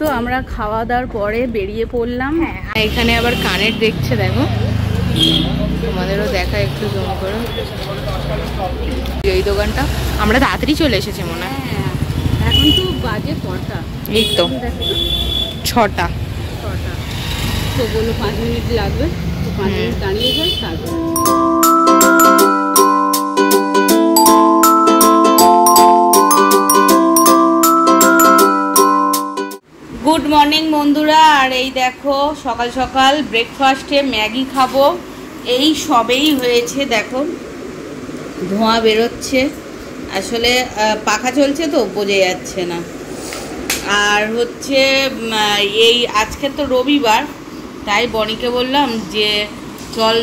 তো আমরা খাওয়া দাওয়ার পরে বেরিয়ে পড়লাম। এখানে আবার কানের দেখছে, দেখো তোমাদেরও দেখা একটু জম করো। এই দোকানটা আমরা তাড়াতাড়ি চলে এসেছি মনে হয়। এখন তো বাজে কটা? এই তো 6টা। তো বলো 5 মিনিট লাগবে, তো 5 মিনিট দাঁড়িয়ে যাই তারপর। গুড মর্নিং বন্ধুরা। আর এই দেখো সকাল সকাল ব্রেকফাস্টে ম্যাগি খাবো, এই সবেই হয়েছে। দেখো ধোঁয়া বেরোচ্ছে, আসলে পাখা চলছে তো বোঝা যাচ্ছে না। আর হচ্ছে এই আজকে তো রবিবার, তাই বনিকে বললাম যে চল,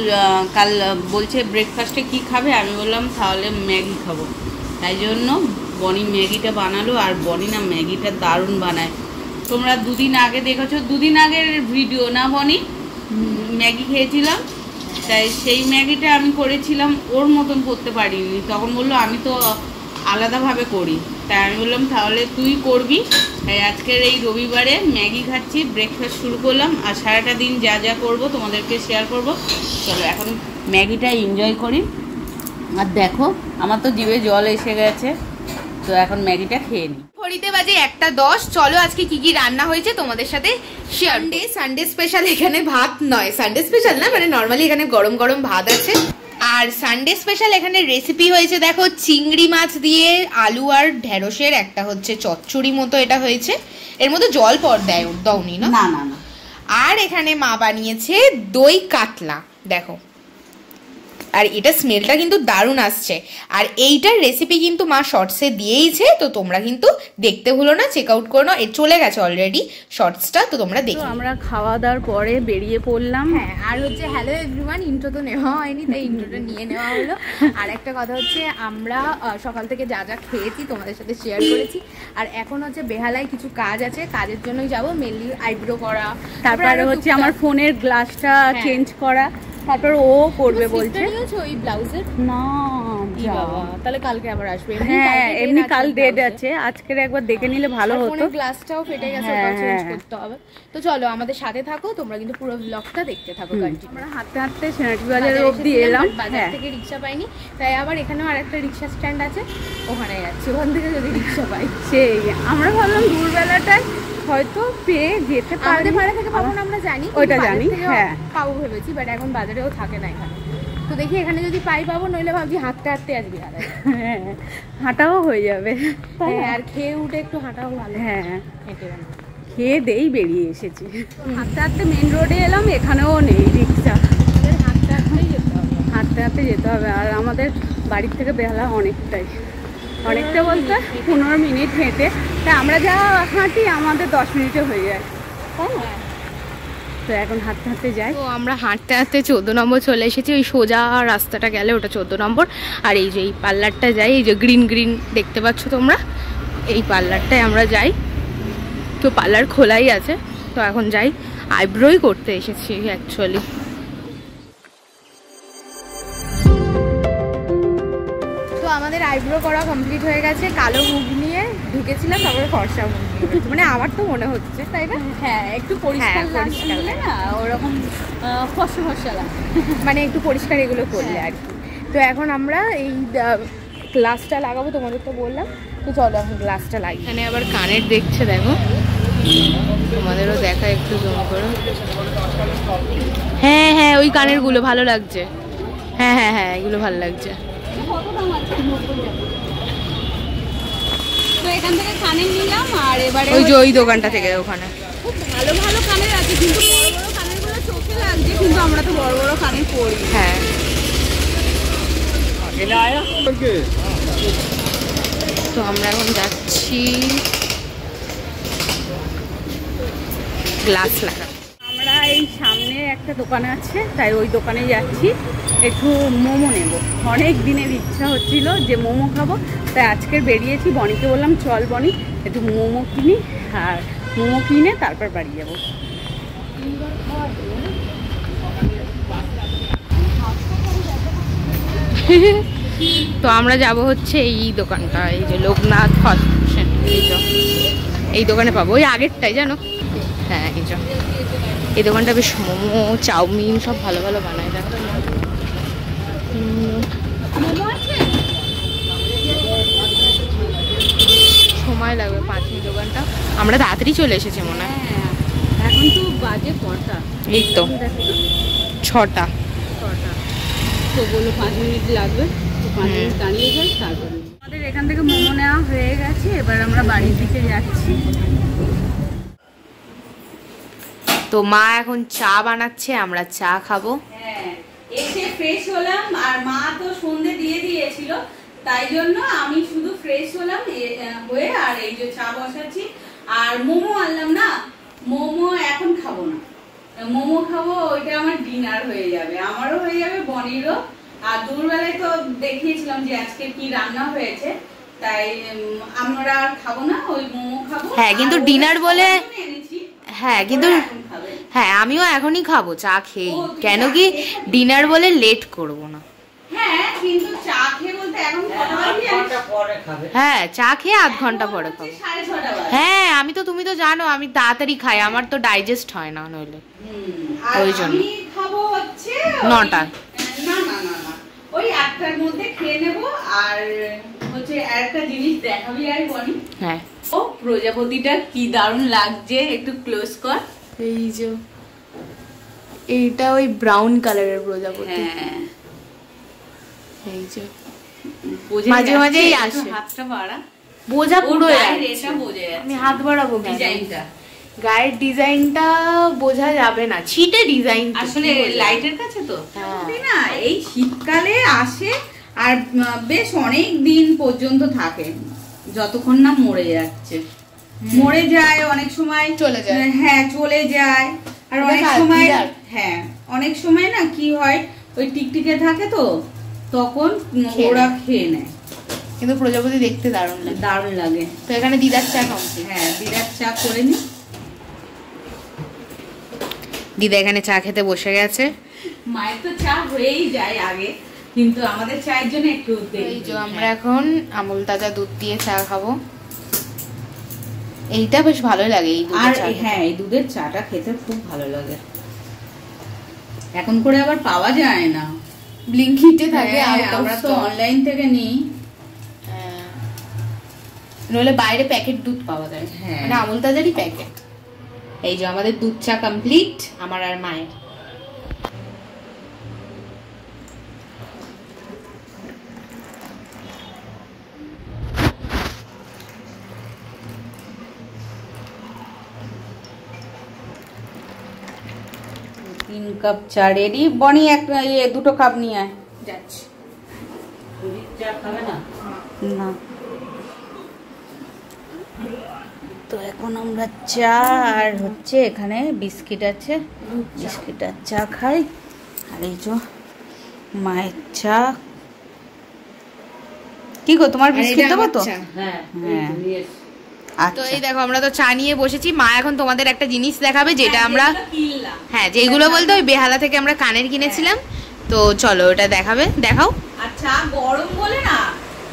কাল বলছে ব্রেকফাস্টে কি খাবে, আমি বললাম তাহলে ম্যাগি খাবো। তাই জন্য বনি ম্যাগিটা বানালো। আর বনি না ম্যাগিটা দারুণ বানায়। তোমরা দুদিন আগে দেখেছো, দুদিন আগের ভিডিও না বনি, ম্যাগি খেয়েছিলাম, তাই সেই ম্যাগিটা আমি করেছিলাম, ওর মতন করতে পারিনি। তখন বললো আমি তো আলাদাভাবে করি, তাই আমি বললাম তাহলে তুই করবি। তাই আজকের এই রবিবারে ম্যাগি খাচ্ছি, ব্রেকফাস্ট শুরু করলাম। আর সারাটা দিন যা যা করবো তোমাদেরকে শেয়ার করব। চলো এখন ম্যাগিটা এনজয় করি। আর দেখো আমার তো জিভে জল এসে গেছে, তো এখন ম্যাগিটা খেয়ে নিই। ঘড়িতে বাজে 1:10। চলো আজকে কি কি রান্না হয়েছে তোমাদের সাথে শেয়ার। সানডে স্পেশাল এখানে ভাত নয়, সানডে স্পেশাল না, মানে নর্মালি এখানে গরম গরম ভাত আছে। আর সানডে স্পেশাল এখানে রেসিপি হয়েছে দেখো, চিংড়ি মাছ দিয়ে আলু আর ঢেঁড়সের একটা হচ্ছে চচ্চড়ি মতো এটা হয়েছে। এর মধ্যে জল পর দাওনি না? না না না। আর এখানে মা বানিয়েছে দই কাতলা, দেখো। আর এটা স্মেলটা কিন্তু দারুণ আসছে। আর এইটার রেসিপি কিন্তু মা শর্টসে দিয়েইছে, তো তোমরা কিন্তু দেখতে ভুলো না, চেক আউট করো না, চলে গেছে অলরেডি শর্টসটা, তো তোমরা দেখো। আমরা খাওয়া দাওয়ার পরে বেরিয়ে পড়লাম। হ্যাঁ, আর হচ্ছে হ্যালো এভরিওয়ান, ইন্ট্রো তো নেওয়া হয়নি, তাই ইন্ট্রোটা নিয়ে নেওয়া হলো। আর একটা কথা হচ্ছে, আমরা সকাল থেকে যা যা খেয়েছি তোমাদের সাথে শেয়ার করেছি। আর এখন হচ্ছে বেহালায় কিছু কাজ আছে, কাজের জন্যই যাবো, মেনলি আইব্রো করা, তারপরে হচ্ছে আমার ফোনের গ্লাসটা চেঞ্জ করা, তারপর ও করবে বলছে। ওই ব্লাউজের না তাহলে কালকে আবার আসবে। হ্যাঁ এমনি কাল ডেট আছে, আজকের একবার দেখে নিলে ভালো হতো। গ্লাসটাও ফেটে গেছে, ওটা চেঞ্জ করতে হবে। তো চলো আমাদের সাথে থাকো, তোমরা কিন্তু পুরো ব্লগটা দেখতে থাকো। আমরা হাঁটতে হাঁটতে সেনাটি বাজার অবধি এলাম, বাজার থেকে রিক্সা পাইনি, তাই আবার এখানেও আরেকটা রিক্সা স্ট্যান্ড আছে, ওখানে যাচ্ছি, ওখান থেকে যদি রিক্সা পাই। সেই আমরা ভাবলাম দুপুরবেলাটায় হয়তো পেয়ে যেতে পারবে, ভাড়া থেকে পাবো না আমরা জানি, ওইটা জানি, হ্যাঁ পাবো ভেবেছি, বাট এখন বাজারেও থাকে না এখানে। তো দেখি এখানে যদি পাই পাবো, নইলে ভাবছি হাঁটতে হাঁটতে আসবি। হ্যাঁ হাঁটাও হয়ে যাবে, আর খেয়ে উঠে একটু হাঁটাও ভালো। হ্যাঁ হেঁটে খেয়ে দেই বেরিয়ে এসেছি। হাঁটতে হাঁটতে মেন রোডে এলাম, এখানেও নেই রিক্সা, হাঁটতে হাঁটতেই যেতে হবে, হাঁটতে হাঁটতে যেতে হবে। আর আমাদের বাড়ির থেকে বেহালা অনেকটা বলতে 15 মিনিট হেঁটে, তাই আমরা যা হাঁটি আমাদের 10 মিনিটে হয়ে যায়, তাই না? তো এখন হাঁটতে হাঁটতে যাই। তো আমরা হাঁটতে হাঁটতে 14 নম্বর চলে এসেছি। ওই সোজা রাস্তাটা গেলে ওটা 14 নম্বর। আর এই যে এই পার্লারটা যাই, এই যে গ্রিন গ্রিন দেখতে পাচ্ছ তোমরা, এই পার্লারটায় আমরা যাই। তো পার্লার খোলাই আছে, তো এখন যাই, আইব্রোই করতে এসেছি অ্যাকচুয়ালি। তো আমাদের আইব্রো করা কমপ্লিট হয়ে গেছে। কালো মুখ নিয়ে ঢুকেছিলাম, তারপরে ফর্সা মুখ নিয়ে, মানে আমার তো মনে হচ্ছে, তাই না? হ্যাঁ একটু পরিষ্কার লাগলে না ওরকম ফর্সা লাগে, মানে একটু পরিষ্কার এগুলো করলে আর কি। তো এখন আমরা এই গ্লাসটা লাগাবো, তোমাদের তো বললাম। তো চলো এখন গ্লাসটা লাগি। এখানে আবার কানের দেখছে, দেখো তোমাদেরও দেখা একটু জম করো। হ্যাঁ হ্যাঁ ওই কানের গুলো ভালো লাগছে, হ্যাঁ হ্যাঁ হ্যাঁ এগুলো ভালো লাগছে। তো এখান থেকে কানের নিলাম, আর এবারে ওই যে ওই দোকানটা থেকে, ওখানে খুব ভালো ভালো কানের আছে, কিন্তু বড় বড় কানেরগুলো চোখে লাগছে, কিন্তু আমরা তো বড় বড় কানের পরি। হ্যাঁ তো আমরা এখন যাচ্ছি গ্লাস লাগাতে। আমরা এই সামনে একটা দোকান আছে, তাই ওই দোকানে যাচ্ছি, একটু মোমো নেব। অনেক দিনের ইচ্ছা হচ্ছিল যে মোমো খাবো, তাই আজকের বেরিয়েছি। বনিকে বললাম চল বনি একটু মোমো কিনি, আর মোমো কিনে তারপর বাড়ি যাবো। তো আমরা যাব হচ্ছে এই দোকানটা, এই যে লোকনাথ ফাস্ট ফুড, এই তো এই দোকানে পাবো, ওই আগেরটাই জানো। হ্যাঁ এই দোকানটা বেশ মোমো চাউমিন সব ভালো ভালো বানায়। দেখো সময় লাগবে 5 মিনিট দোকানটা। আমরা তাড়াতাড়ি চলে এসেছি মনে হয়। এখন তো বাজে কটা? এই তো 6টা। তো বললো 5 মিনিট লাগবে, তো 5 মিনিট দাঁড়িয়ে যাই তারপরে। আমাদের এখান থেকে মোমো নেওয়া হয়ে গেছে, এবার আমরা বাড়ির দিকে যাচ্ছি। তো মা এখন চা বানাচ্ছে, আমরা চা খাবো। হ্যাঁ, এসে ফ্রেশ হলাম, আর মা তো সন্ধে দিয়ে দিয়েছিল, তাই জন্য আমি শুধু ফ্রেশ হলাম হয়ে, আর এই যে চা বসাচ্ছি। আর মোমো আনলাম না, মোমো এখন খাবো না, মোমো খাবো ওইটা আমার ডিনার হয়ে যাবে, আমারও হয়ে যাবে, বনিরও। আর দুপুরবেলায় তো দেখিয়েছিলাম যে আজকে কি রান্না হয়েছে, তাই আমরা আর খাবো না, ওই মোমো খাবো। হ্যাঁ কিন্তু ডিনার বলে, হ্যাঁ কিন্তু খাবে। হ্যাঁ আমিও এখনই খাবো চা খেয়ে, কেন কি ডিনার বলে লেট করব না। হ্যাঁ কিন্তু চা খেয়ে বলতে এখন কটা বাজে? 8 ঘন্টা পরে খাবে। হ্যাঁ চা খেয়ে 8 ঘন্টা পরে খাবো। 6:30 বাজে। হ্যাঁ তুমি তো জানো আমি তাড়াতাড়ি খাই, আমার তো ডাইজেস্ট হয় না নইলে, ওই জন্য। আমি খাবো হচ্ছে 9টা। না না না না, ওই 8টার মধ্যে খেয়ে নেব। আর হচ্ছে আরেকটা জিনিস দেখাবি আর বনি। হ্যাঁ ও প্রজাপতিটা কি দারুণ লাগছে, একটু ক্লোজ কর। এই যে এইটা ওই ব্রাউন কালারের প্রজাপতি। হ্যাঁ এই যে মাঝে মাঝেই আসে, হাতটা বাড়া, বোঝা পুরো এটা বোঝা যাচ্ছে। আমি হাত বাড়াবো ডিজাইনটা, গায়ের ডিজাইনটা বোঝা যাবে না, ছিটে ডিজাইন আসলে লাইটের কাছে তো না, এই শীতকালে আসে আর বেশ অনেক দিন পর্যন্ত থাকে, যতক্ষণ না মরে যাচ্ছে। মরে যায় অনেক সময়, চলে যায়। হ্যাঁ চলে যায়। আর অনেক সময়, হ্যাঁ অনেক সময় না কি হয়, ওই টিকটিকে থাকে তো, তখন ওরা খেয়ে নেয়। কিন্তু প্রজাপতি দেখতে দারুণ লাগে, দারুণ লাগে। তো এখানে দিদার চা কমপ্লিট। হ্যাঁ দিদার চা করে নি। দিদা এখানে চা খেতে বসে গেছে। মায়ের তো চা হয়েই যায় আগে, কিন্তু আমাদের চায়ের জন্য একটু এই যে আমরা এখন আমুল তাজা দুধ দিয়ে চা খাবো। এইটা বেশ ভালো লাগে এই দুধের চা। হ্যাঁ এই দুধের চাটা খেতে খুব ভালো লাগে। এখন করে আবার পাওয়া যায় না, ব্লিঙ্কিটে থাকে, আমরা তো অনলাইন থেকে নিই। নইলে বাইরে প্যাকেট দুধ পাওয়া যায়, মানে আমুল তাজারই প্যাকেট। এই যে আমাদের দুধ চা কমপ্লিট, আমার আর মায়ের। তিন কাপ চা রেডি। বনি একটা দুটো কাপ নিয়ে আয়। যাচ্ছি। চা খাবে না? না। তো এখন আমরা চা আর হচ্ছে এখানে বিস্কিট আছে, বিস্কিট আর চা খাই। আর এই যে মায়ের চা। কি গো তোমার বিস্কিট দেবো তো? হ্যাঁ হ্যাঁ। তো এই দেখো আমরা তো চা নিয়ে বসেছি, মা এখন তোমাদের একটা জিনিস দেখাবে যেটা আমরা, হ্যাঁ যেগুলো বলতে ওই বেহালা থেকে আমরা কানের কিনেছিলাম। তো চলো ওটা দেখাবে, দেখাও। আচ্ছা গরম বলে না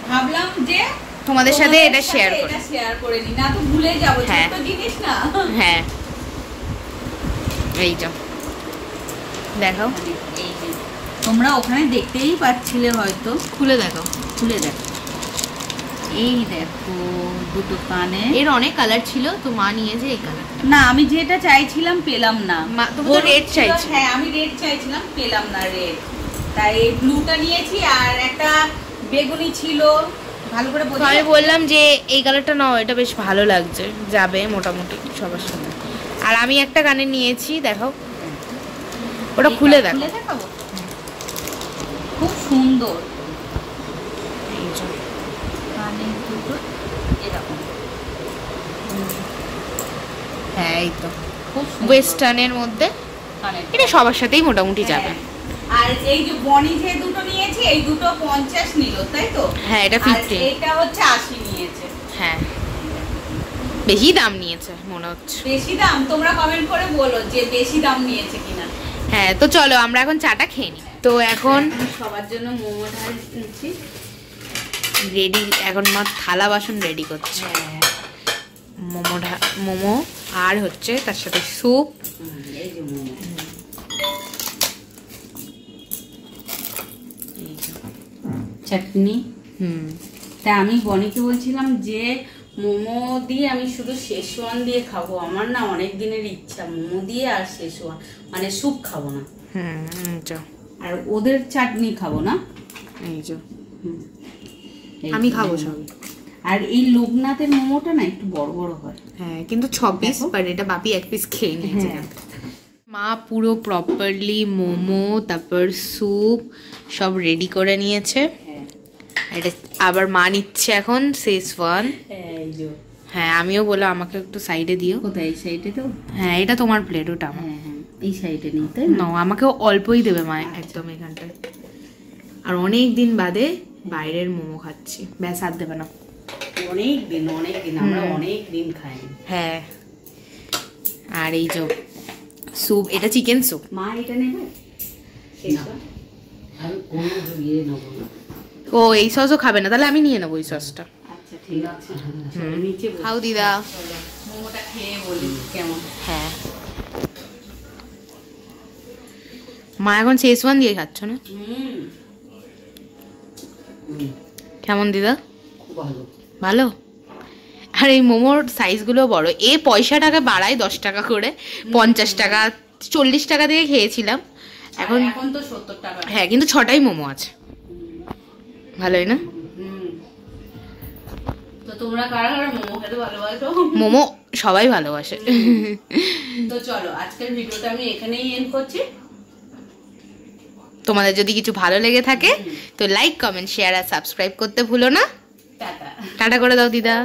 ভাবলাম যে তোমাদের সাথে এটা শেয়ার করে নি, না তো ভুলে যাব, ছোট জিনিস না। হ্যাঁ এই যাও দেখাও, তোমরা ওখানে দেখতেই পাচ্ছিলে হয়তো, খুলে দেখো, খুলে দেখো। এই দেখো দুটো কানে, এর অনেক কালার ছিল, তো মা নিয়েছে এই কালার। না আমি যেটা চাইছিলাম পেলাম না, তুমি তো রেড চাইছো। হ্যাঁ আমি রেড চাইছিলাম, পেলাম না রেড, তাই এই ব্লুটা নিয়েছি। আর একটা বেগুনি ছিল, ভালো করে বোঝা। আমি বললাম যে এই কালারটা নাও, এটা বেশ ভালো লাগছে, যাবে মোটামুটি সবার সাথে। আর আমি একটা কানে নিয়েছি, দেখাও ওটা, খুলে দেখো। দেখাবো, খুব সুন্দর। এই যে কানে দুটো এরকম, হ্যাঁ এই তো খুব ওয়েস্টার্নের মধ্যে, এটা সবার সাথেই মোটামুটি যাবে। আর এই যে বনি যে দুটো নিয়েছি, এই দুটো 50 নিল, তাই তো? হ্যাঁ এটা 50, এটা হচ্ছে 80 নিয়েছে। হ্যাঁ বেশি দাম নিয়েছে মনে হচ্ছে। বেশি দাম? তোমরা কমেন্ট করে বলো যে বেশি দাম নিয়েছে কিনা। হ্যাঁ তো চলো আমরা এখন চাটা খেয়ে নিই। তো এখন সবার জন্য মোমো ঢালছি, রেডি, এখন মা থালা বাসন রেডি করছে। মোমো আর হচ্ছে তার সাথে স্যুপ। এই যে মোমো, চাটনি। তা আমি বনিকে বলছিলাম যে মোমো দিয়ে আমি শুধু শেজওয়ান দিয়ে খাবো, আমার না অনেক দিনের ইচ্ছা মোমো দিয়ে আর শেজওয়ান, মানে স্যুপ খাবো না। আর ওদের চাটনি খাবো না, আমি খাবো সব। আর এই লোকনাথের মোমোটা না একটু বড় বড় হয়। হ্যাঁ কিন্তু 6 পিস, বাট এটা বাপি 1 পিস খেয়ে নিয়েছে। মা পুরো প্রপারলি মোমো তারপর স্যুপ সব রেডি করে নিয়েছে। এটা আবার মা নিচ্ছে এখন শেজওয়ান। হ্যাঁ আমিও বললাম আমাকে একটু সাইডে দিও। কোথায়? এই সাইডে তো? হ্যাঁ এটা তোমার প্লেট, ওটা আমার। এই সাইডে নিতে না, আমাকে অল্পই দেবে মা একদম এখানটায়। আর অনেক দিন বাদে বাইরের মোমো খাচ্ছি, ব্যাস আর দেবে না। অনেক দিন আমরা অনেক দিন খাই। হ্যাঁ আর এই যে স্যুপ, এটা চিকেন স্যুপ। মা এটা নেবে? ও এই সসও খাবে না, তাহলে আমি নিয়ে নেবো এই সসটা। আচ্ছা ঠিক আছে, নিচে খাও দিদা, মোমোটা খেয়ে বলি কেমন। হ্যাঁ মা এখন শেজওয়ান দিয়ে খাচ্ছ না? কেমন দিদা? ভালো ভালো। আর এই মোমোর সাইজগুলো বড়, এ পয়সা টাকা বাড়ায় 10 টাকা করে, 50 টাকা 40 টাকা দিয়ে খেয়েছিলাম, এখন তো 70 টাকা। হ্যাঁ কিন্তু 6টাই মোমো আছে, ভালোই না? তো তোমরা কারা কারা মোমো খেতে ভালোবাসো? মোমো সবাই ভালোবাসে। তো চলো আজকের ভিডিওটা আমি এখানেই এন্ড করছি। তোমাদের যদি কিছু ভালো লেগে থাকে তো লাইক, কমেন্ট, শেয়ার আর সাবস্ক্রাইব করতে ভুলো না। টাটা। টাটা করে দাও দিদা।